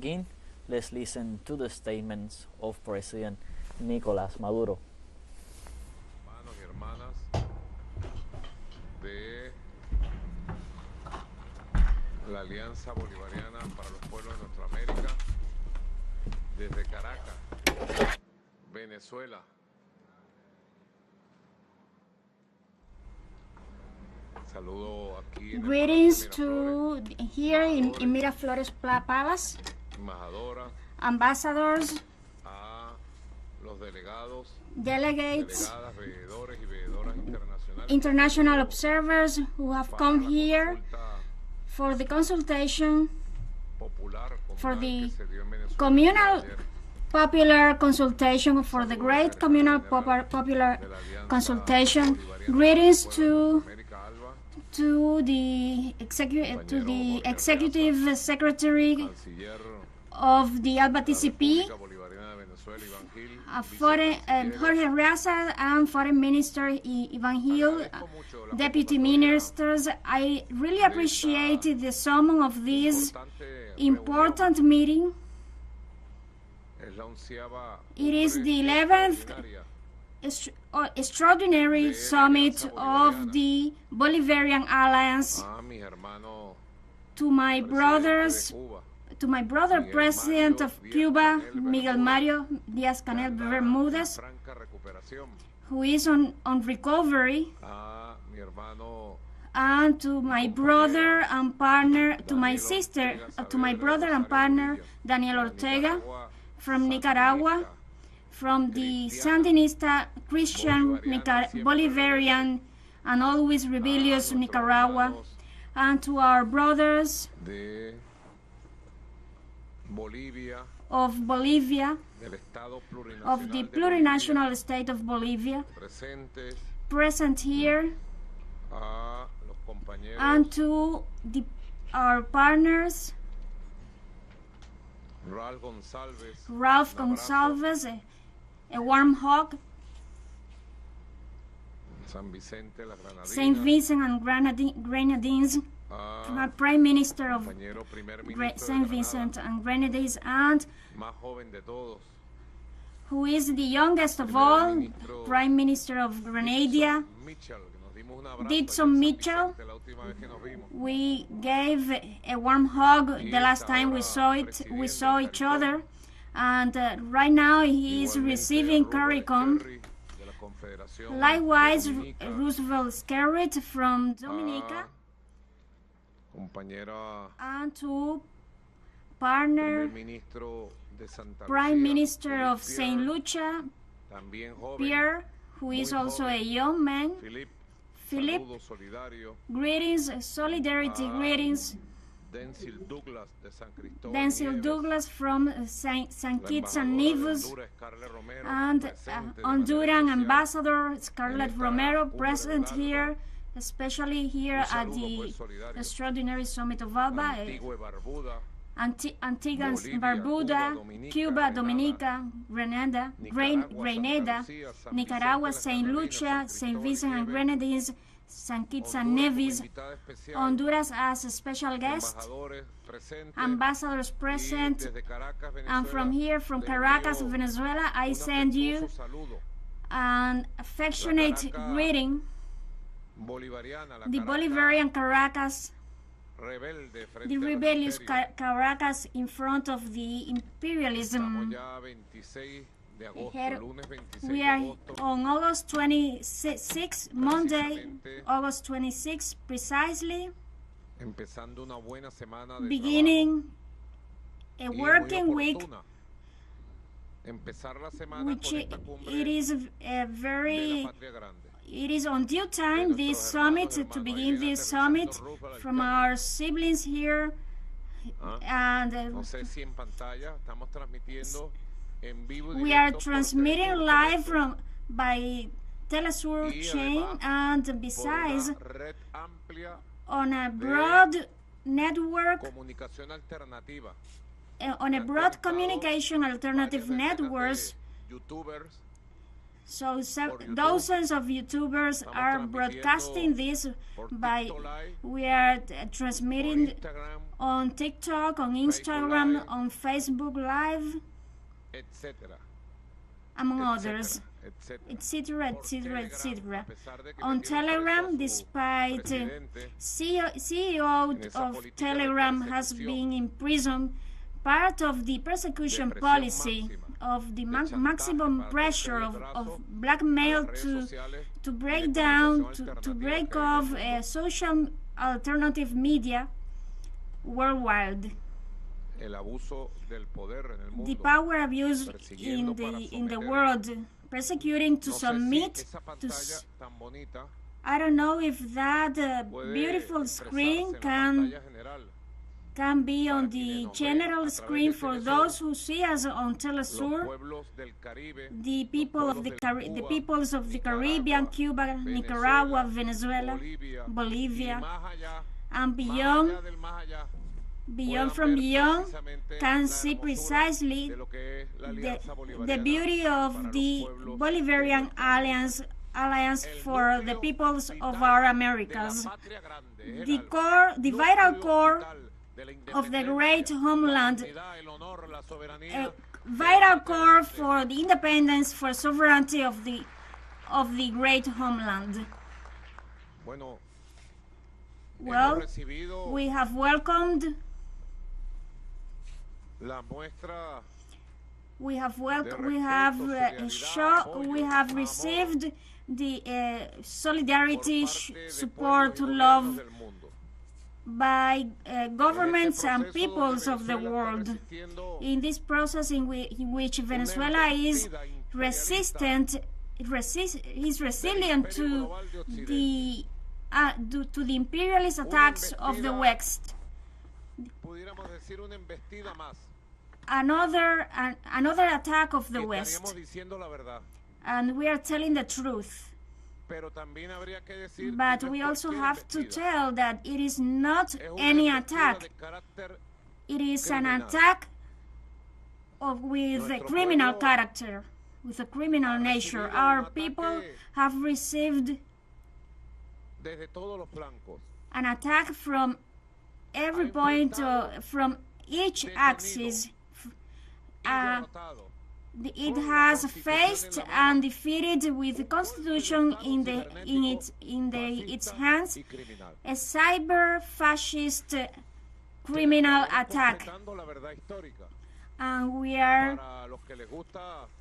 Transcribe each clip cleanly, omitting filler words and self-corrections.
Again, let's listen to the statements of President Nicolás Maduro. Hermanos y hermanas de la Alianza Bolivariana para los Pueblos de Nuestra América, desde Caracas, Venezuela. Saludo aquí en Greetings to here in Miraflores Palace, ambassadors, a los delegados, delegates, delegadas, veedores y veedoras internacionales, international observers who have come here for the consultation, for the communal popular consultation, for the great communal popular consultation. Greetings to the executive secretary of the ALBA TCP, Jorge Raza, and Foreign Minister Ivan Gil, deputy ministers. I really appreciate the sum of this important meeting. It is the 11th extraordinary summit of the Bolivarian Alliance. To my brother President of Cuba, Miguel Mario Díaz-Canel Bermúdez, who is on recovery, and to my brother and partner, to my brother and partner Daniel Ortega from Nicaragua, from the Sandinista Christian Bolivarian and always rebellious Nicaragua, and to our brothers of Bolivia, of the plurinational state of Bolivia, present here, and to our partners, Ralph Gonsalves, a warm hug, Saint Vincent and Grenadines, Prime Minister of Saint Vincent and Grenadines, and who is the youngest of all, Prime Minister of Grenada, Didson Mitchell. We gave a warm hug the last time we saw each other, and right now he is receiving CARICOM. Likewise, Roosevelt Skerrit from Dominica, and to partner Prime Minister of St. Lucia, Pierre, who is also a young man. Philip, greetings, solidarity greetings. Denzil Douglas from St. Kitts and Nevis, and Honduran Ambassador Scarlett Romero present here, especially here at the extraordinary summit of ALBA, Antigua and Barbuda, Cuba, Dominica, Grenada, Nicaragua, St. Lucia, St. Vincent and Grenadines, St. Kitts and Nevis, Honduras as a special guest, ambassadors present, and from here, from Caracas, Venezuela, I send you an affectionate greeting, the Bolivarian Caracas, the rebellious Caracas in front of the imperialism. We are on August 26, Monday, August 26 precisely, beginning a working week, which it is on due time, this summit, to begin this summit from our siblings here, and we are transmitting live by teleSUR chain, and besides, on a broad network, on a broad communication alternative networks, So dozens of YouTubers are broadcasting this we are transmitting on TikTok, on Instagram, on Facebook Live, among others, etc., etc., etc. On Telegram, despite CEO of Telegram has been imprisoned, part of the persecution policy of the maximum pressure of blackmail to break down, to break off social alternative media worldwide. The power abuse in the world, persecuting to submit to. I don't know if that beautiful screen can be on the general screen for those who see us on teleSUR. The peoples of the Caribbean, Cuba, Nicaragua, Venezuela, Bolivia, and beyond from beyond, can see precisely the beauty of the Bolivarian alliance for the peoples of our Americas. The vital core of the great homeland, vital core for the independence, for sovereignty of the great homeland. Well, we have welcomed, we have received the solidarity, support, love by governments and peoples of the world in this process in which Venezuela is resilient to the imperialist attacks of the West. Another attack of the West, and we are telling the truth. But we also have to tell that it is not any attack. It is an attack with a criminal character, with a criminal nature. Our people have received an attack from every point, from each axis. It has faced and defeated, with the Constitution in its hands, a cyber-fascist criminal attack. And we are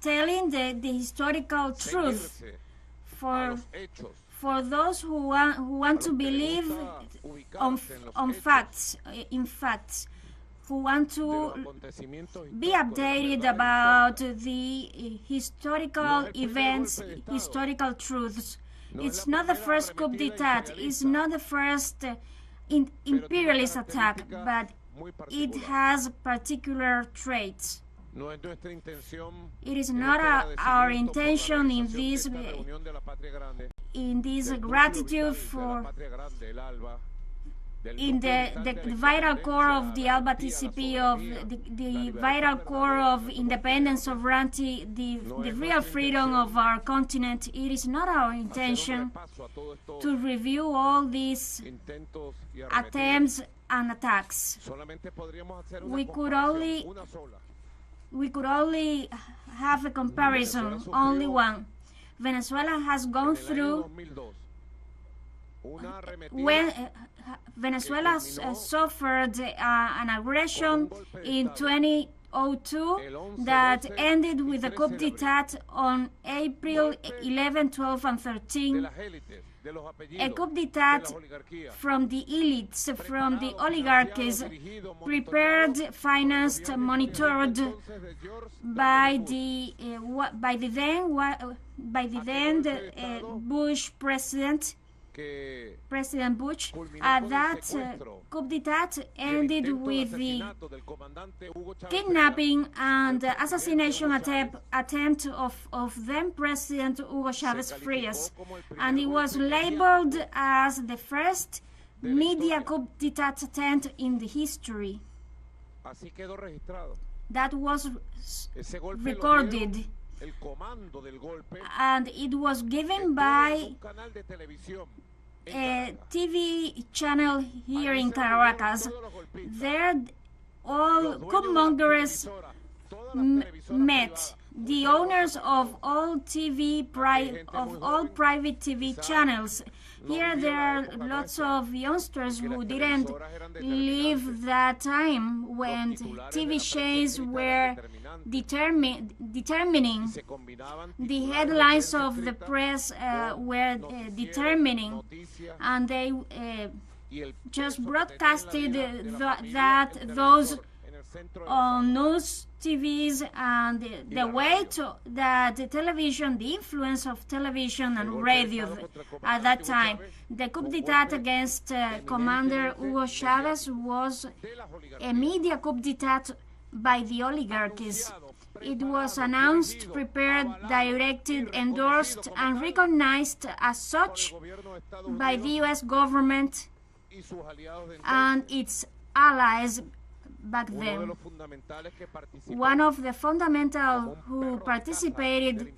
telling the historical truth for those who want to believe in facts, who want to be updated about the historical events, historical truths. It's not the first coup d'etat, it's not the first imperialist attack, but it has particular traits. It is not our intention in this gratitude for in the vital core of the ALBA TCP, of the vital core of independence, sovereignty, the real freedom of our continent. It is not our intention to review all these attempts and attacks. We could only have a comparison, only one. Venezuela has gone through, when Venezuela suffered an aggression in 2002 that ended with a coup d'etat on April 11, 12, and 13. A coup d'etat from the elites, from the oligarchies, prepared, financed, monitored by the then Bush President Bush. That coup d'etat ended with the kidnapping and assassination attempt of then President Hugo Chavez Frias, and it was labeled as the first media coup d'etat attempt in the history. That was recorded. and it was given by a TV channel here in Caracas. There, all coup mongers met. The owners of all private TV channels. Here there are lots of youngsters who didn't live that time when TV chains were determining the headlines of the press, were determining, and they just broadcasted those on news TVs, and the weight that the television, the influence of television and radio at that time. The coup d'etat against Commander Hugo Chavez was a media coup d'etat by the oligarchies. It was announced, prepared, directed, endorsed, and recognized as such by the U.S. government and its allies back then. One of the fundamental who participated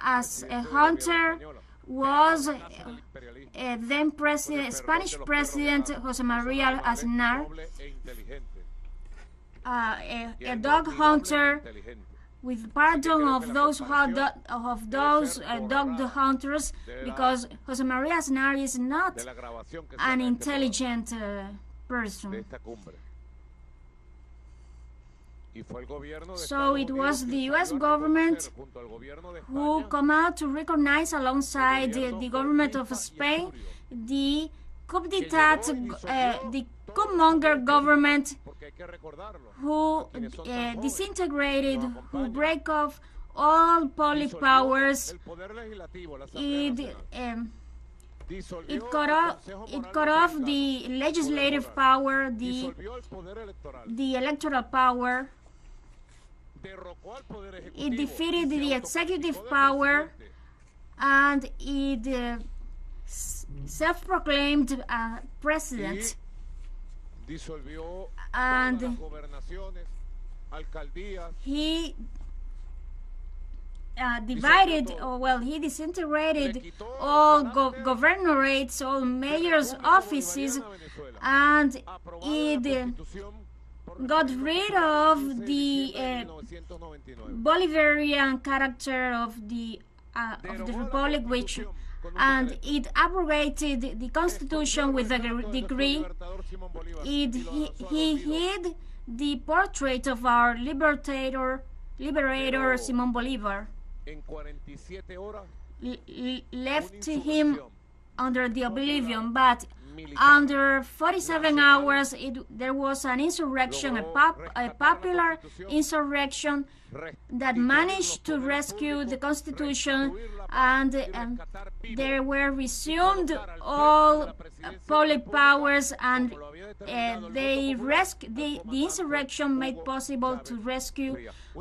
as a hunter was then Spanish President José María Aznar, a dog hunter, with pardon of those dog hunters, because José María Aznar is not an intelligent person. So it was the U.S. government who come out to recognize, alongside the government of Spain, the coup d'etat, the coup-monger government who disintegrated, who break off all public powers. It cut off the legislative power, the electoral power. It defeated the executive power, and it self-proclaimed president. And he he disintegrated all governorates, all mayors' offices, and it got rid of the Bolivarian character of the republic, and it abrogated the constitution with a decree. He hid the portrait of our liberator Simón Bolívar, left him under the oblivion, but under 47 hours there was an insurrection, a popular insurrection that managed to rescue the constitution, and there were resumed all public powers, and the insurrection made possible to rescue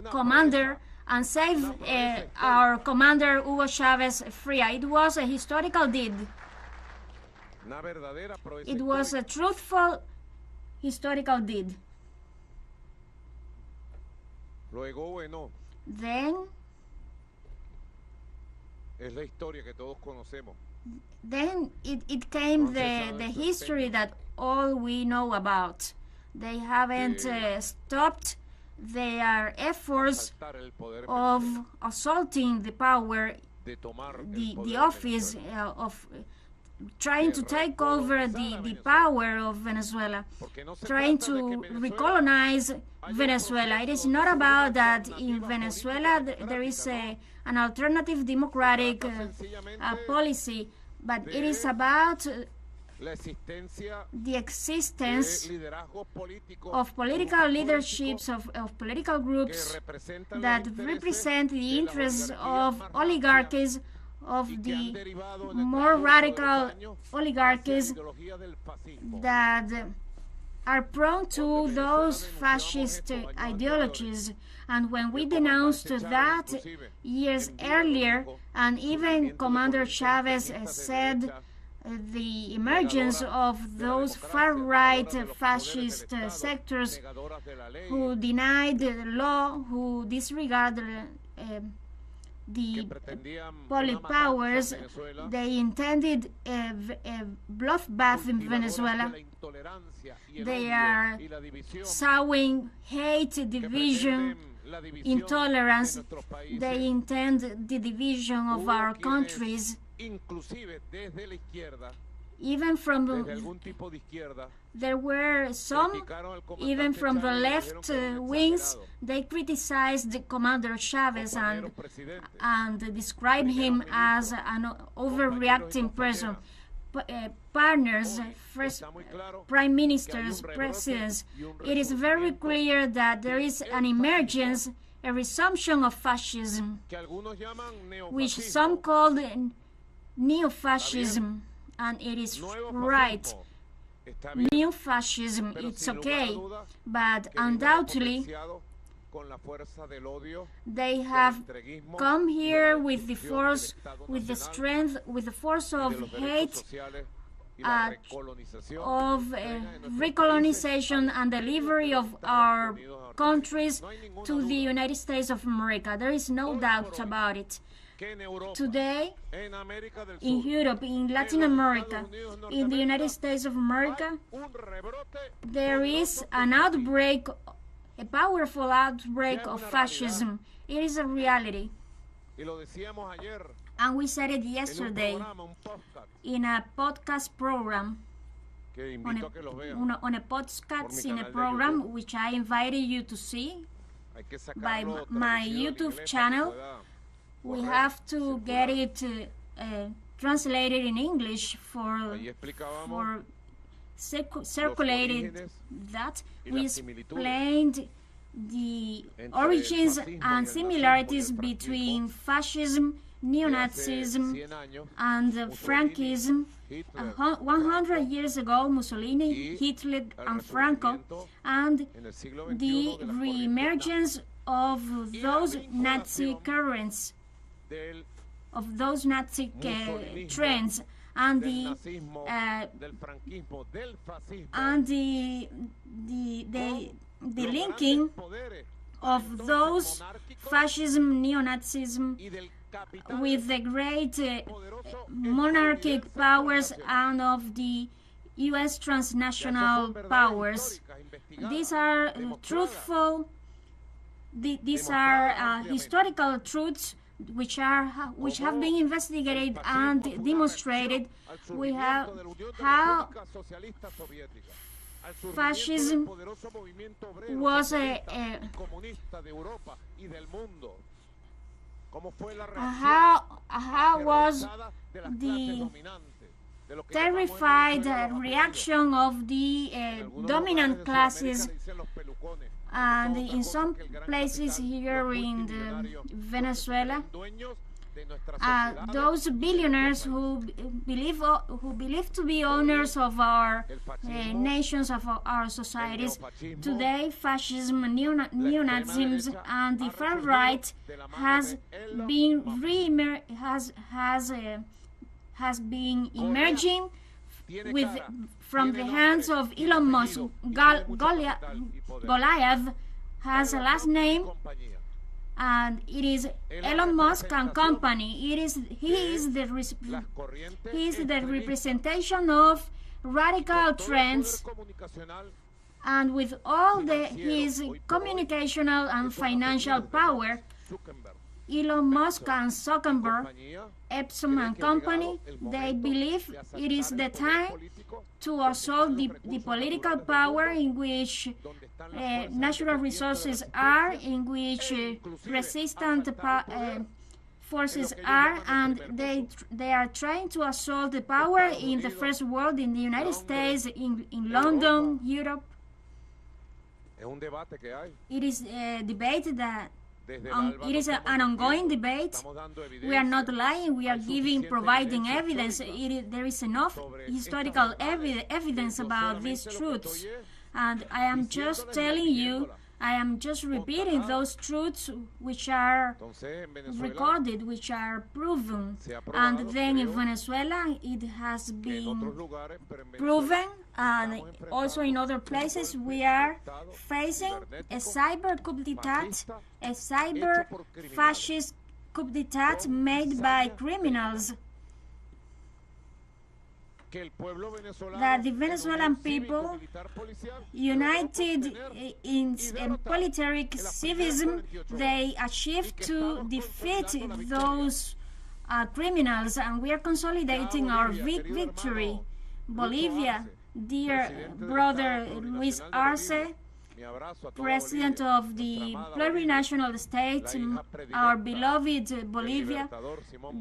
Commander and save our commander Hugo Chavez free. It was a historical deed. It was a truthful historical deed. Then it came the history that all we know about. They haven't stopped their efforts of assaulting the power, the office of trying to take over the power of Venezuela, trying to recolonize Venezuela. It is not about that in Venezuela there is an alternative democratic policy, but it is about the existence of political leaderships, of political groups that represent the interests of oligarchies, of the more radical oligarchies that are prone to those fascist ideologies. And when we denounced that years earlier, and even Commander Chavez said the emergence of those far-right fascist sectors who denied the law, who disregard the public powers. They intended a bloodbath in Venezuela. They are sowing hate, division, intolerance. They intend the division of our countries. Even from there were some, even from the left wings, they criticized the Commander Chavez and described him as an overreacting person. Partners, prime ministers, presidents, it is very clear that there is an emergence, a resumption of fascism, which some call neo-fascism, and it is right. Neo-fascism, it's okay, but undoubtedly they have come here with the force, with the strength, with the force of hate, of recolonization and delivery of our countries to the United States of America. There is no doubt about it. Today, in Europe, in Latin America, in the United States of America, there is an outbreak, a powerful outbreak of fascism. It is a reality. And we said it yesterday in a podcast program, on a podcast in a program which I invited you to see by my YouTube channel. We have to get it translated in English for circulated that. We explained the origins and similarities between fascism, neo-Nazism, and Frankism. 100 years ago, Mussolini, Hitler, and Franco, and the re-emergence of those Nazi currents, of those Nazi trends, and the linking of those fascism, neo-Nazism with the great monarchic powers and of the U.S. transnational powers. These are truthful. These are historical truths which have been investigated and demonstrated. We have how fascism was how was the terrified reaction of the dominant classes, and in some places here in Venezuela, those billionaires who believe to be owners of our nations, of our societies. Today, fascism, neo-Nazism, and the far right has been emerging from the hands of Elon Musk. Goliath has a last name, and it is Elon Musk and company. He is the representation of radical trends, and with all his communicational and financial power, Elon Musk and Zuckerberg, Epson and company, they believe it is the time to assault the political power in which natural resources are, in which resistant forces are, and they are trying to assault the power in the first world, in the United States, in London, Europe. It is a debate that it is an ongoing debate. We are not lying. We are providing evidence. There is enough historical evidence about these truths, and I am just telling you I am just repeating those truths which are recorded, which are proven. And then in Venezuela, it has been proven, and also in other places, we are facing a cyber coup d'etat, a cyber fascist coup d'etat made by criminals. That the Venezuelan people, united in military civism, they achieved to defeat those criminals, and we are consolidating our victory. Bolivia, dear brother Luis Arce, President of the plurinational state, our beloved Bolivia,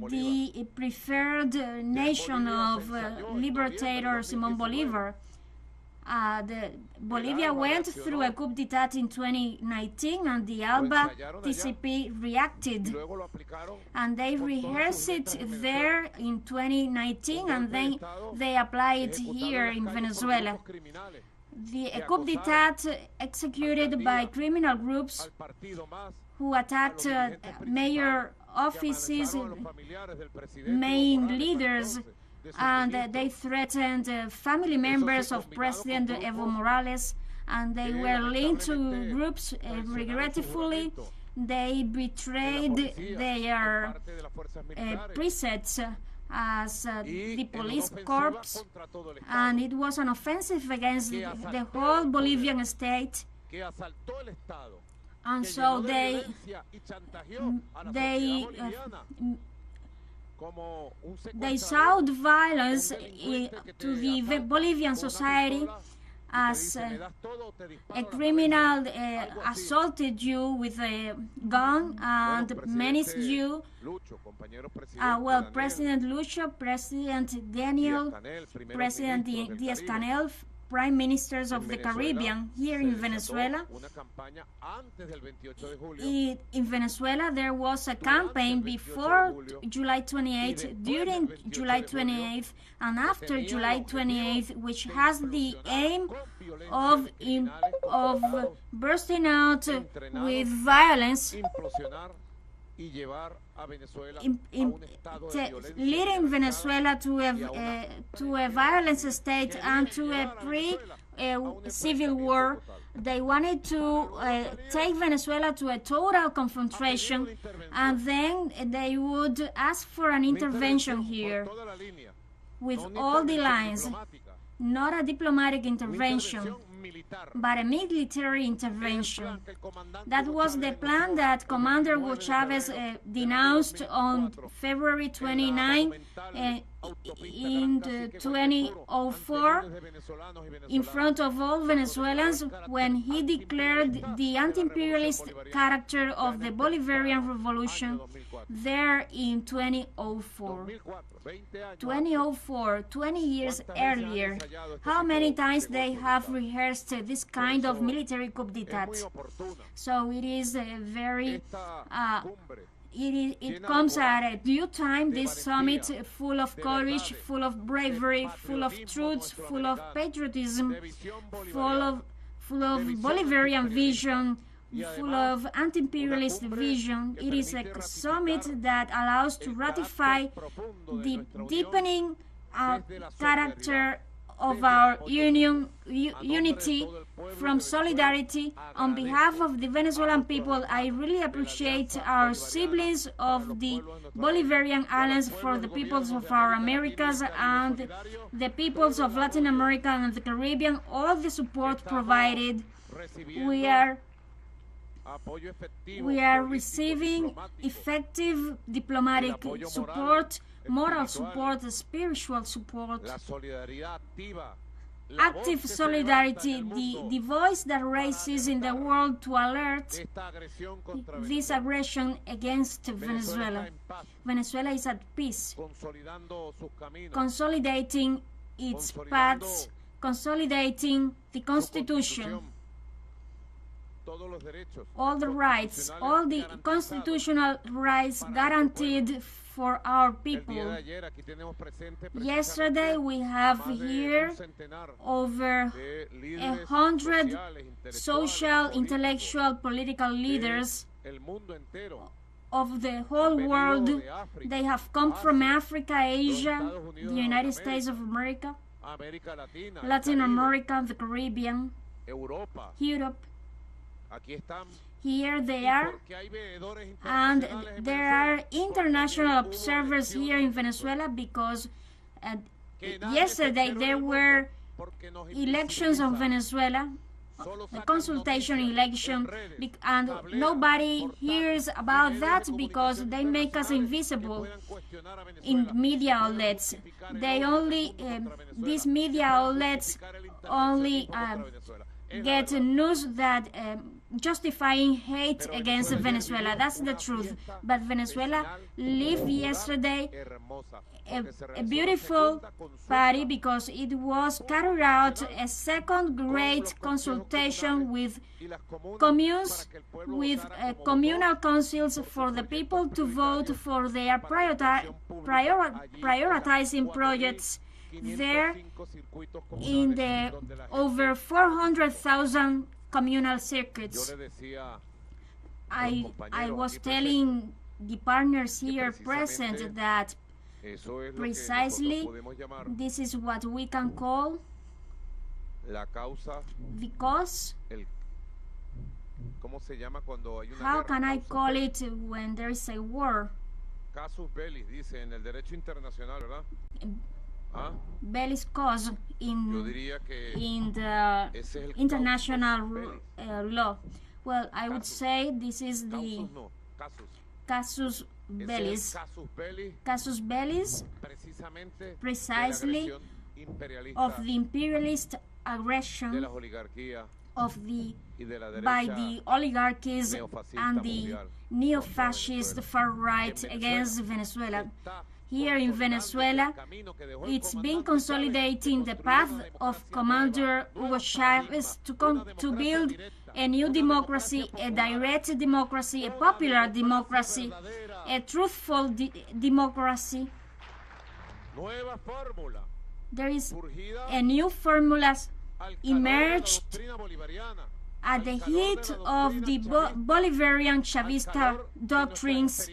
the preferred nation of liberator Simón Bolívar. Bolivia went through a coup d'etat in 2019, and the ALBA TCP reacted, and they rehearsed it there in 2019, and then they applied it here in Venezuela. The coup d'etat executed by criminal groups who attacked mayor offices, main leaders, and they threatened family members of President Evo Morales, and they were linked to groups. Regretfully, they betrayed their presets as the police corps, and it was an offensive against the whole Bolivian state, and so they sought violence to the Bolivian society, as a criminal assaulted you with a gun and menaced you. Well, President Lucho, President Daniel, President Díaz-Canel, prime ministers of the Caribbean here in Venezuela. In Venezuela, there was a campaign before July 28th, during July 28th, and after July 28th, which has the aim of bursting out with violence, leading Venezuela to a violent state and to a pre-civil war. They wanted to take Venezuela to a total confrontation, and then they would ask for an intervention here with all the lines, not a diplomatic intervention, but a military intervention. That was the plan that Commander Hugo Chavez denounced on February 29 in 2004 in front of all Venezuelans, when he declared the anti-imperialist character of the Bolivarian Revolution there in 2004. 20 years earlier. How many times they have rehearsed this kind of military coup d'etat? So it is a very it comes at a due time, this summit, full of courage, full of bravery, full of truths, full of patriotism, full of Bolivarian vision, full of anti-imperialist vision. It is a summit that allows to ratify the deepening character of our unity from solidarity. On behalf of the Venezuelan people, I really appreciate our siblings of the Bolivarian Islands for the peoples of our Americas and the peoples of Latin America and the Caribbean, all the support provided. We are receiving effective diplomatic support, moral support, spiritual support, active solidarity, the voice that raises in the world to alert this aggression against Venezuela. Venezuela is at peace, consolidating its paths, consolidating the Constitution. all the rights, all the constitutional rights guaranteed for our people. Yesterday we have here over 100 social, intellectual, political leaders of the whole world. They have come from Africa, Asia, the United States of America, Latin America, the Caribbean, Europe. Here they are, and there are international observers here in Venezuela because yesterday there were elections of Venezuela, the consultation election, and nobody hears about that because they make us invisible in media outlets. They only, these media outlets only get news that justifying hate against Venezuela. That's the truth. But Venezuela lived yesterday a beautiful party because it was carried out a second-grade consultation with communes, with communal councils for the people to vote for their prioritizing projects there in the over 400,000 communal circuits. I was telling the partners here present that precisely this is what we can call the cause. How can I call it when there is a war? Belli's cause in the international law. Well, I would say this is the casus bellis. Casus bellis, precisely, of the imperialist aggression by the oligarchies and the neo-fascist far right against Venezuela. Here in Venezuela, it's been consolidating the path of Commander Hugo Chavez to build a new democracy, a direct democracy, a popular democracy, a truthful democracy. There is a new formula emerged at the heat of the Bolivarian Chavista doctrines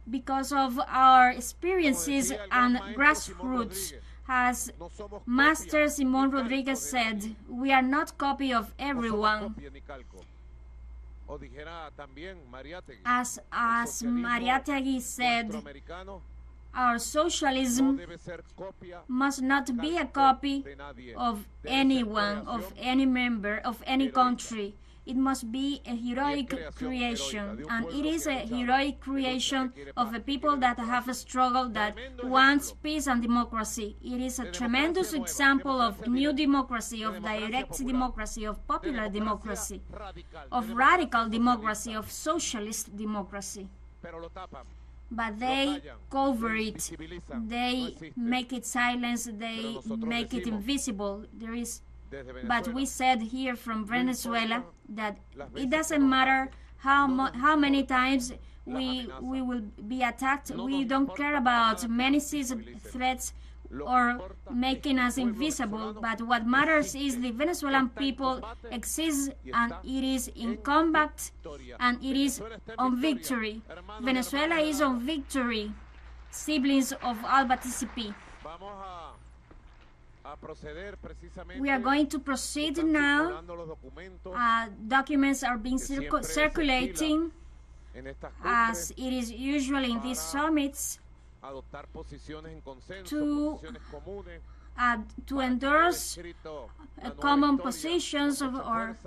because of our experiences and grassroots. As Master Simón Rodríguez said, we are not copy of everyone. As Mariátegui said, our socialism must not be a copy of anyone, of any member, of any country. It must be a heroic creation, and it is a heroic creation of a people that have struggled, that wants peace and democracy. It is a tremendous example of new democracy, of direct democracy, of popular democracy, of radical democracy, of socialist democracy. But they cover it, they make it silence, they make it invisible. But we said here from Venezuela that it doesn't matter how many times we will be attacked. We don't care about menaces, threats, or making us invisible. But what matters is the Venezuelan people exists, and it is in combat, and it is on victory. Venezuela is on victory, siblings of ALBA TCP. We are going to proceed now. Documents are being circulating, as it is usually in these summits, to endorse common positions or